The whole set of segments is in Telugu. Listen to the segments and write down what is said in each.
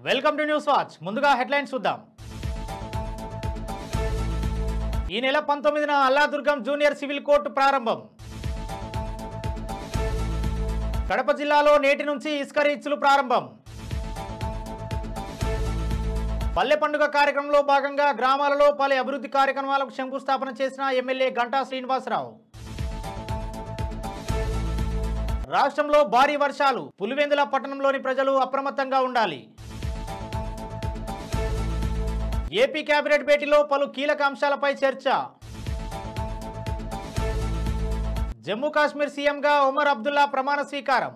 Welcome to news watch. ముందుగా హెడ్లైన్స్ చూద్దాం. ఈ నెల 19న అల్లాదుర్గం జూనియర్ సివిల్ కోర్టు ప్రారంభం. కడప జిల్లాలో నేటి నుంచి ఇసుక రీచ్లు ప్రారంభం. పల్లె పండుగ కార్యక్రమంలో భాగంగా గ్రామాలలో పలు అభివృద్ధి కార్యక్రమాలకు శంకుస్థాపన చేసిన ఎమ్మెల్యే గంటా శ్రీనివాసరావు. రాష్ట్రంలో భారీ వర్షాలు, పులివెందుల పట్టణంలోని ప్రజలు అప్రమత్తంగా ఉండాలి. ఏపీ కేబినెట్ భేటీలో పలు కీలక అంశాలపై చర్చ. జమ్మూ కాశ్మీర్ సీఎంగా ఒమర్ అబ్దుల్లా ప్రమాణ స్వీకారం.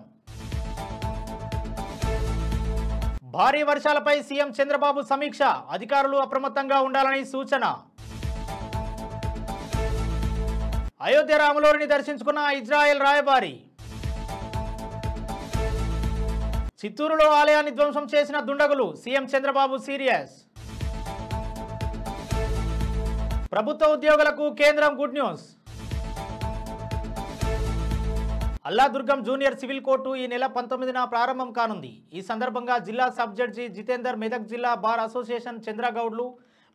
భారీ వర్షాలపై సీఎం చంద్రబాబు సమీక్ష, అధికారులు అప్రమత్తంగా ఉండాలని సూచన. అయోధ్య రాములోని దర్శించుకున్న ఇజ్రాయెల్ రాయబారి. చిత్తూరులో ఆలయాన్ని ధ్వంసం చేసిన దుండగులు, సీఎం చంద్రబాబు సీరియస్. ప్రభుత్వ ఉద్యోగులకు కేంద్రం good news. Alladurgam junior civil court ఈ నెల 19న ప్రారంభం కానుంది. ఈ సందర్భంగా జిల్లా సబ్ జడ్జి జితేందర్, మెదక్ జిల్లా బార్ అసోసియేషన్ చంద్రగౌడ్లు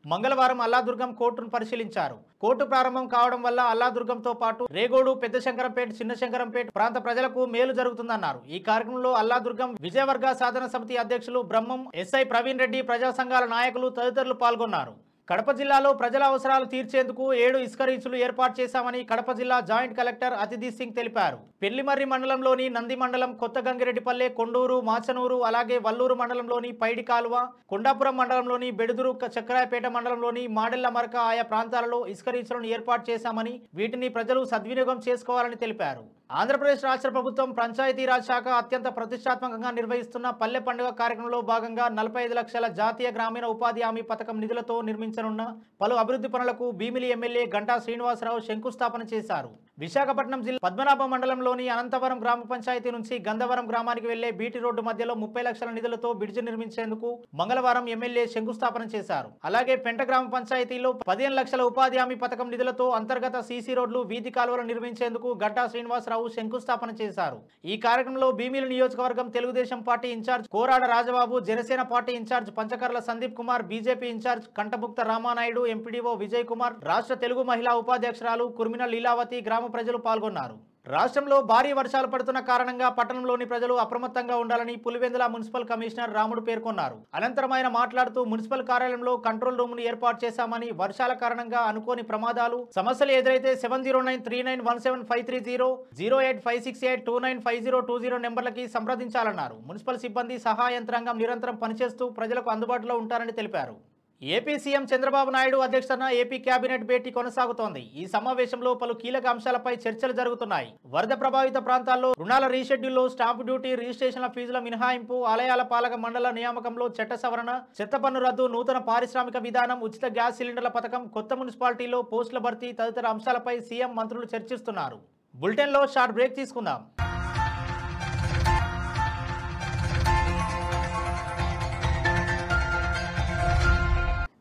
మంగళవారం అల్లాదుర్గం కోర్టును పరిశీలించారు. కోర్టు ప్రారంభం కావడం వల్ల అల్లాదుర్గంతో పాటు రేగోడు, పెద్ద శంకరంపేట, చిన్న శంకరంపేట ప్రాంత ప్రజలకు మేలు జరుగుతుందన్నారు. ఈ కార్యక్రమంలో అల్లాదుర్గం విజయవర్గ సాధన సమితి అధ్యక్షులు బ్రహ్మం, ఎస్ఐ ప్రవీణ్ రెడ్డి, ప్రజా సంఘాల నాయకులు తదితరులు పాల్గొన్నారు. కడప జిల్లాలో ప్రజల అవసరాలు తీర్చేందుకు 7 ఇసుక రీచ్లు ఏర్పాటు చేశామని కడప జిల్లా జాయింట్ కలెక్టర్ అతిథి సింగ్ తెలిపారు. పెళ్లిమర్రి మండలంలోని నంది మండలం, కొత్త గంగిరెడ్డిపల్లె, కొండూరు, మాచనూరు, అలాగే వల్లూరు మండలంలోని పైడి కాలువ, కొండాపురం మండలంలోని బెడుదురు, చక్రాయపేట మండలంలోని మాడెల్ల మరక ఆయా ప్రాంతాలలో ఇసుక రీచ్లను ఏర్పాటు చేశామని, వీటిని ప్రజలు సద్వినియోగం చేసుకోవాలని తెలిపారు. ఆంధ్రప్రదేశ్ రాష్ట్ర ప్రభుత్వం పంచాయతీరాజ్ శాఖ అత్యంత ప్రతిష్టాత్మకంగా నిర్వహిస్తున్న పల్లె పండుగ కార్యక్రమంలో భాగంగా 45 లక్షల జాతీయ గ్రామీణ ఉపాధి హామీ పథకం నిధులతో నిర్మించనున్న పలు అభివృద్ధి పనులకు భీమిలి ఎమ్మెల్యే గంటా శ్రీనివాసరావు శంకుస్థాపన చేశారు. విశాఖపట్నం జిల్లా పద్మనాభ మండలంలోని అనంతవరం గ్రామ పంచాయతీ నుంచి గంధవరం గ్రామానికి వెళ్లే బీటీ రోడ్డు మధ్యలో 30 లక్షల నిధులతో బ్రిడ్జి నిర్మించేందుకు మంగళవారం ఎమ్మెల్యే శంకుస్థాపన చేశారు. అలాగే పెంట గ్రామ పంచాయతీలో 15 లక్షల ఉపాధి హామీ పథకం నిధులతో అంతర్గత సీసీ రోడ్లు, వీధి కాలువలు నిర్మించేందుకు గంటా శ్రీనివాసరావు శంకుస్థాపన చేశారు. ఈ కార్యక్రమంలో భీమిలి నియోజకవర్గం Telugu Desam party incharge Korada Rajababu, Janasena party incharge Panchakarla Sandeep Kumar, BJP incharge Kantamukta Ramanaidu, MPDO Vijay Kumar, రాష్ట్ర తెలుగు మహిళా ఉపాధ్యక్షురాలు కుర్మిన లీలావతి, గ్రామ ప్రజలు పాల్గొన్నారు. రాష్ట్రంలో భారీ వర్షాలు పడుతున్న కారణంగా పట్టణంలోని ప్రజలు అప్రమత్తంగా ఉండాలని పులివెందుల మున్సిపల్ కమిషనర్ రాముడు పేర్కొన్నారు. అనంతరం ఆయన మాట్లాడుతూ మున్సిపల్ కార్యాలయంలో కంట్రోల్ రూమ్ ను ఏర్పాటు చేశామని, వర్షాల కారణంగా అనుకోని ప్రమాదాలు, సమస్యలు ఎదురైతే 7093917530, 08568295020 నెంబర్లకి సంప్రదించాలన్నారు. మున్సిపల్ సిబ్బంది, సహాయ యంత్రాంగం నిరంతరం పనిచేస్తూ ప్రజలకు అందుబాటులో ఉంటారని తెలిపారు. ఏపీ సీఎం చంద్రబాబు నాయుడు అధ్యక్షతన ఏపీ కేబినెట్ భేటీ కొనసాగుతోంది. ఈ సమావేశంలో పలు కీలక అంశాలపై చర్చలు జరుగుతున్నాయి. వరద ప్రభావిత ప్రాంతాల్లో రుణాల రీషెడ్యూల్లో, స్టాంపు డ్యూటీ, రిజిస్ట్రేషన్ల ఫీజుల మినహాయింపు, ఆలయాల పాలక మండల నియామకంలో చట్ట సవరణ, చెత్త పన్ను రద్దు, నూతన పారిశ్రామిక విధానం, ఉచిత గ్యాస్ సిలిండర్ల పథకం, కొత్త మున్సిపాలిటీలో పోస్టుల భర్తీ తదితర అంశాలపై సీఎం, మంత్రులు చర్చిస్తున్నారు. బులెటిన్లో షార్ట్ బ్రేక్ తీసుకుందాం.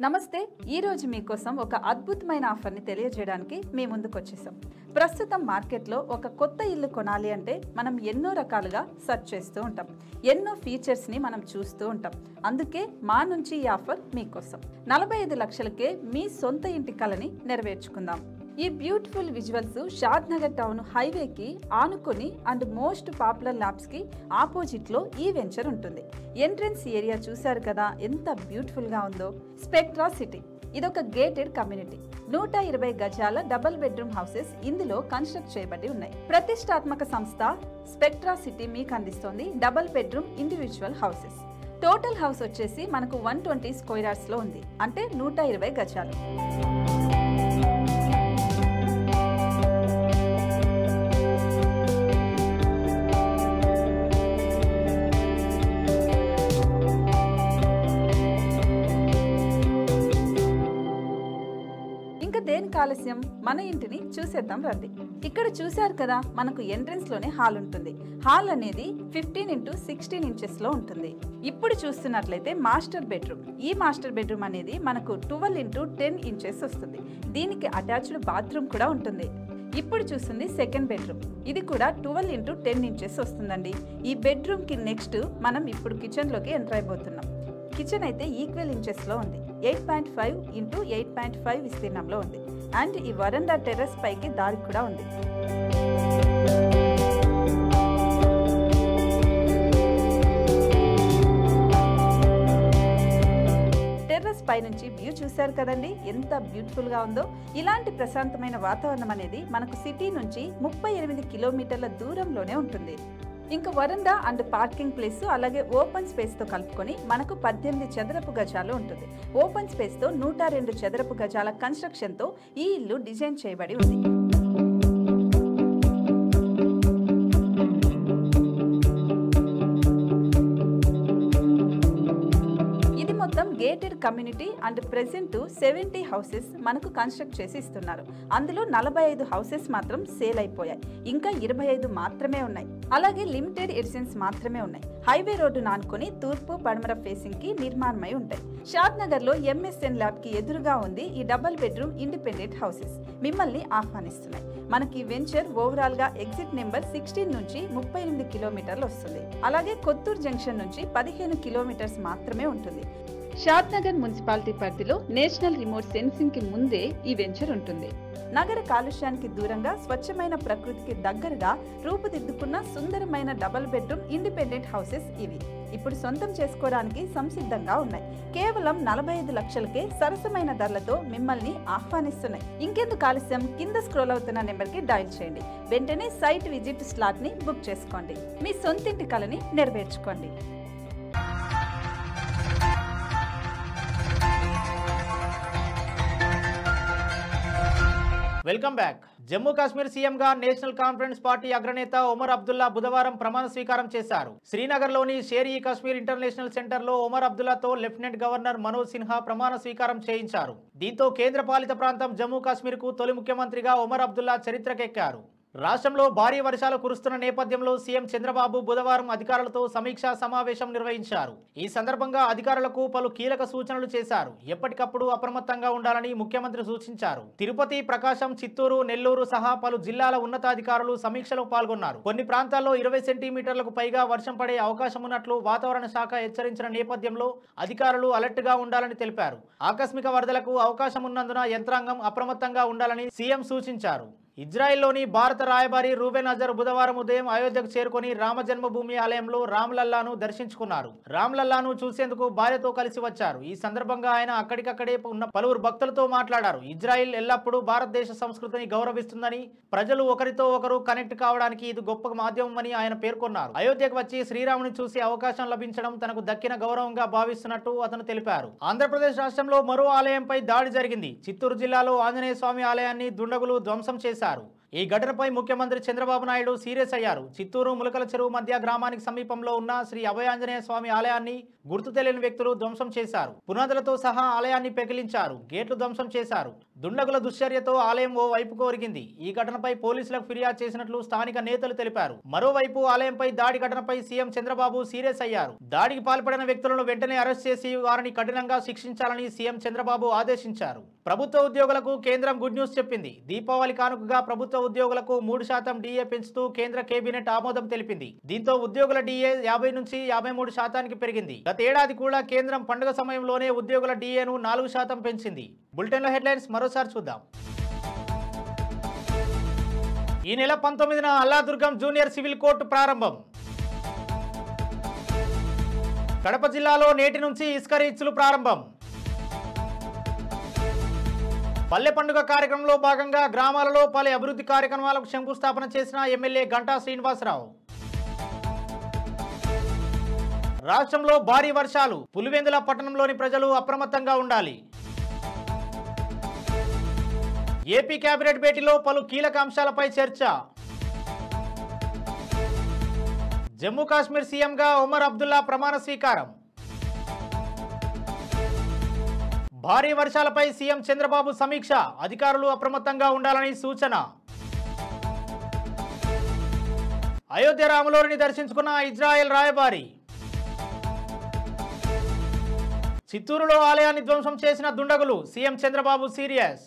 నమస్తే. ఈరోజు మీకోసం ఒక అద్భుతమైన ఆఫర్ని తెలియజేయడానికి మీ ముందుకు వచ్చేసాం. ప్రస్తుతం మార్కెట్లో ఒక కొత్త ఇల్లు కొనాలి అంటే మనం ఎన్నో రకాలుగా సెర్చ్ చేస్తూ ఉంటాం, ఎన్నో ఫీచర్స్ని మనం చూస్తూ ఉంటాం. అందుకే మా నుంచి ఈ ఆఫర్ మీకోసం. 45 లక్షలకే మీ సొంత ఇంటి కలని నెరవేర్చుకుందాం. ఈ బ్యూటిఫుల్ విజువల్స్ షాద్ నగర్ టౌన్ హైవేకి ఆనుకొని అండ్ మోస్ట్ పాపులర్ ల్యాబ్స్ కి ఆపోజిట్ లో ఈ వెంచర్ ఉంటుంది. ఎంట్రన్స్ ఏరియా చూశారు కదా ఎంత బ్యూటిఫుల్ గా ఉందో. స్పెక్ట్రా సిటీ ఇదొక గేటెడ్ కమ్యూనిటీ. 120 గజాల డబుల్ బెడ్రూమ్ హౌసెస్ ఇందులో కన్స్ట్రక్ట్ చేయబడి ఉన్నాయి. ప్రతిష్టాత్మక సంస్థ స్పెక్ట్రా సిటీ మీకు అందిస్తోంది double bedroom individual houses. Total house వచ్చేసి మనకు 120 స్క్వేర్ యార్డ్స్ లో ఉంది, అంటే 120 గజాలు. దేనికి ఆలస్యం, మన ఇంటిని చూసేద్దాం రండి. ఇక్కడ చూశారు కదా, మనకు ఎంట్రన్స్ లోనే హాల్ ఉంటుంది. హాల్ అనేది 15x16 ఇంచెస్ లో ఉంటుంది. ఇప్పుడు చూస్తున్నట్లయితే మాస్టర్ బెడ్రూమ్. ఈ మాస్టర్ బెడ్రూమ్ అనేది మనకు 12x10 ఇంచెస్ వస్తుంది. దీనికి అటాచ్డ్ బాత్రూమ్ కూడా ఉంటుంది. ఇప్పుడు చూస్తుంది సెకండ్ బెడ్రూమ్. ఇది కూడా 12x10 ఇంచెస్ వస్తుందండి. ఈ బెడ్రూమ్ కి నెక్స్ట్ మనం ఇప్పుడు కిచెన్ లోకి ఎంటర్ అయిపోతున్నాం. కిచెన్ అయితే ఈక్వల్ ఇంచెస్లో ఉంది. 8.5 ఇంటూ 8.5 విస్తీర్ణంలో ఉంది. అండ్ ఈ వరండా టెర్రస్ పైకి దారి కూడా ఉంది. టెర్రస్ పై నుంచి వ్యూ చూశారు కదండి, ఎంత బ్యూటిఫుల్ గా ఉందో. ఇలాంటి ప్రశాంతమైన వాతావరణం అనేది మనకు సిటీ నుంచి 38 కిలోమీటర్ల దూరంలోనే ఉంటుంది. ఇంకా వరండా అండ్ పార్కింగ్ ప్లేస్ అలాగే ఓపెన్ స్పేస్ తో కలుపుకొని మనకు 18 చదరపు గజాలు ఉంటుంది. ఓపెన్ స్పేస్ తో 102 చదరపు గజాల కన్స్ట్రక్షన్ తో ఈ ఇల్లు డిజైన్ చేయబడి ఉంది. మొత్తం gated community and present 70 houses మనకు కన్స్ట్రక్ట్ చేసి ఇస్తున్నారు. అందులో 45 హౌసెస్ మాత్రం సేల్ అయిపోయాయి. ఇంకా 25 మాత్రమే ఉన్నాయి. అలాగే లిమిటెడ్ ఎడిషన్స్ మాత్రమే ఉన్నాయి. హైవే రోడ్డు నానుకొని తూర్పు పడమర ఫేసింగ్ కి నిర్మాణమై ఉంటాయి. షాద్ నగర్ లో ఎంఎస్ఎన్ ల్యాబ్ కి ఎదురుగా ఉంది ఈ డబుల్ బెడ్రూమ్ ఇండిపెండెంట్ హౌసెస్. మిమ్మల్ని ఆహ్వానిస్తున్నాయి. మనకి వెంచర్ ఓవరాల్ గా ఎగ్జిట్ నెంబర్ 16 నుంచి 38 కిలోమీటర్లు వస్తుంది. అలాగే కొత్తూరు జంక్షన్ నుంచి 15 కిలోమీటర్స్ మాత్రమే ఉంటుంది. షాద్ నగర్ మున్సిపాలిటీ పరిధిలో నేషనల్ రిమోట్ సెన్సింగ్ కి ముందే ఈ వెంచర్ ఉంటుంది. నగర కాలుష్యానికి దూరంగా స్వచ్ఛమైన ప్రకృతికి దగ్గరగా రూపుదిద్దుకున్న సుందరమైన డబుల్ బెడ్రూమ్ ఇండిపెండెంట్ హౌసెస్ ఇవి. ఇప్పుడు సొంతం చేసుకోవడానికి సంసిద్ధంగా ఉన్నాయి. కేవలం 45 లక్షలకే సరసమైన ధరలతో మిమ్మల్ని ఆహ్వానిస్తున్నాయి. ఇంకెందుకు ఆలస్యం, కింద స్క్రోల్ అవుతున్న నెంబర్ కి డయల్ చేయండి. వెంటనే సైట్ విజిట్ స్లాట్ ని బుక్ చేసుకోండి. మీ సొంతింటి కలని నెరవేర్చుకోండి. Welcome back. జమ్మూ కాశ్మీర్ సీఎంగా నేషనల్ కాన్ఫరెన్స్ పార్టీ అగ్రనేత ఒమర్ అబ్దుల్లా బుధవారం ప్రమాణ స్వీకారం చేశారు. శ్రీనగర్లోని షేర్-ఇ-కాశ్మీర్ ఇంటర్నేషనల్ సెంటర్లో ఒమర్ అబ్దుల్లాతో లెఫ్టినెంట్ గవర్నర్ మనోజ్ సిన్హా ప్రమాణ స్వీకారం చేయించారు. దీంతో కేంద్ర పాలిత ప్రాంతం జమ్మూ కాశ్మీర్కు తొలి ముఖ్యమంత్రిగా ఒమర్ అబ్దుల్లా చరిత్రకెక్కారు. రాష్ట్రంలో భారీ వర్షాలు కురుస్తున్న నేపథ్యంలో సీఎం చంద్రబాబు బుధవారం అధికారులతో సమీక్షా సమావేశం నిర్వహించారు. ఈ సందర్భంగా అధికారులకు పలు కీలక సూచనలు చేశారు. ఎప్పటికప్పుడు అప్రమత్తంగా ఉండాలని ముఖ్యమంత్రి సూచించారు. తిరుపతి, ప్రకాశం, చిత్తూరు, నెల్లూరు సహా పలు జిల్లాల ఉన్నతాధికారులు సమీక్షలో పాల్గొన్నారు. కొన్ని ప్రాంతాల్లో 20 సెంటీమీటర్లకు పైగా వర్షం పడే అవకాశం ఉన్నట్లు వాతావరణ శాఖ హెచ్చరించిన నేపథ్యంలో అధికారులు అలర్ట్ గా ఉండాలని తెలిపారు. ఆకస్మిక వరదలకు అవకాశం ఉన్నందున యంత్రాంగం అప్రమత్తంగా ఉండాలని సీఎం సూచించారు. ఇజ్రాయెల్లోని భారత రాయబారి రూబెన్ అజర్ బుధవారం ఉదయం అయోధ్యకు చేరుకొని రామజన్మభూమి ఆలయంలో రామ్లల్లాను దర్శించుకున్నారు. రామ్లల్లాను చూసేందుకు భార్యతో కలిసి వచ్చారు. ఈ సందర్భంగా ఆయన అక్కడికక్కడే ఉన్న పలువురు భక్తులతో మాట్లాడారు. ఇజ్రాయెల్ ఎల్లప్పుడూ భారతదేశ సంస్కృతిని గౌరవిస్తుందని, ప్రజలు ఒకరితో ఒకరు కనెక్ట్ కావడానికి ఇది గొప్ప మాధ్యమమని ఆయన పేర్కొన్నారు. అయోధ్యకు వచ్చి శ్రీరాముని చూసే అవకాశం లభించడం తనకు దక్కిన గౌరవంగా భావిస్తున్నట్టు అతను తెలిపారు. ఆంధ్రప్రదేశ్ రాష్ట్రంలో మరో ఆలయంపై దాడి జరిగింది. చిత్తూరు జిల్లాలో ఆంజనేయ స్వామి ఆలయాన్ని దుండగులు ధ్వంసం చేశారు. ఈ ఘటనపై ముఖ్యమంత్రి చంద్రబాబు నాయుడు సీరియస్ అయ్యారు. చిత్తూరు ములకల చెరువు మధ్య గ్రామానికి సమీపంలో ఉన్న శ్రీ అభయాంజనేయ స్వామి ఆలయాన్ని గుర్తు తెలియని వ్యక్తులు ధ్వంసం చేశారు. పునాదులతో సహా ఆలయాన్ని పెకిలించారు. గేట్లు ధ్వంసం చేశారు. దుండగుల దుశ్చర్యతో ఆలయం ఓ వైపుకు ఒరిగింది. ఈ ఘటనపై పోలీసులకు ఫిర్యాదు చేసినట్లు స్థానిక నేతలు తెలిపారు. మరోవైపు ఆలయంపై దాడి ఘటనపై సీఎం చంద్రబాబు సీరియస్ అయ్యారు. దాడికి పాల్పడిన వ్యక్తులను వెంటనే అరెస్ట్ చేసి వారిని కఠినంగా శిక్షించాలని సీఎం చంద్రబాబు ఆదేశించారు. ప్రభుత్వ ఉద్యోగులకు కేంద్రం గుడ్ న్యూస్ చెప్పింది. దీపావళి కానుకగా ప్రభుత్వ ఉద్యోగులకు 3% డిఏ పెంచుతూ కేంద్ర కేబినెట్ ఆమోదం తెలిపింది. దీంతో ఉద్యోగుల డిఏ 50 నుంచి 53% పెరిగింది. గత ఏడాది కూడా కేంద్రం పండుగ సమయంలోనే ఉద్యోగుల డిఏను 4% పెంచింది. బులెటిన్లో హెడ్లైన్స్ మరోసారి చూద్దాం. ఈ నెల 19న అల్లాదుర్గం జూనియర్ సివిల్ కోర్టు ప్రారంభం. కడప జిల్లాలో నేటి నుంచి ఇసుక రీచ్లు ప్రారంభం. పల్లె పండుగ కార్యక్రమంలో భాగంగా గ్రామాలలో పలు అభివృద్ధి కార్యక్రమాలకు శంకుస్థాపన చేసిన ఎమ్మెల్యే గంటా శ్రీనివాసరావు. రాష్ట్రంలో భారీ వర్షాలు, పులివెందుల పట్టణంలోని ప్రజలు అప్రమత్తంగా ఉండాలి. ఏపీ కేబినెట్ భేటీలో పలు కీలక అంశాలపై చర్చ. జమ్మూ కాశ్మీర్ సీఎంగా ఒమర్ అబ్దుల్లా ప్రమాణ స్వీకారం. భారీ వర్షాలపై సీఎం చంద్రబాబు సమీక్ష, అధికారులు అప్రమత్తంగా ఉండాలని సూచన. అయోధ్య రాములోని దర్శించుకున్న ఇజ్రాయెల్ రాయబారి. చిత్తూరులో ఆలయాన్ని ధ్వంసం చేసిన దుండగులు, సీఎం చంద్రబాబు సీరియస్.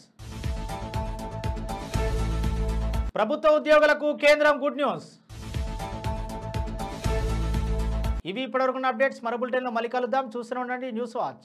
ప్రభుత్వ ఉద్యోగులకు కేంద్రం గుడ్ న్యూస్. ఇవి ఇప్పటివరకు అప్డేట్స్. మరో బులెటిన్లో మళ్ళీ కలుద్దాం. చూస్తూనే ఉండండి న్యూస్ వాచ్.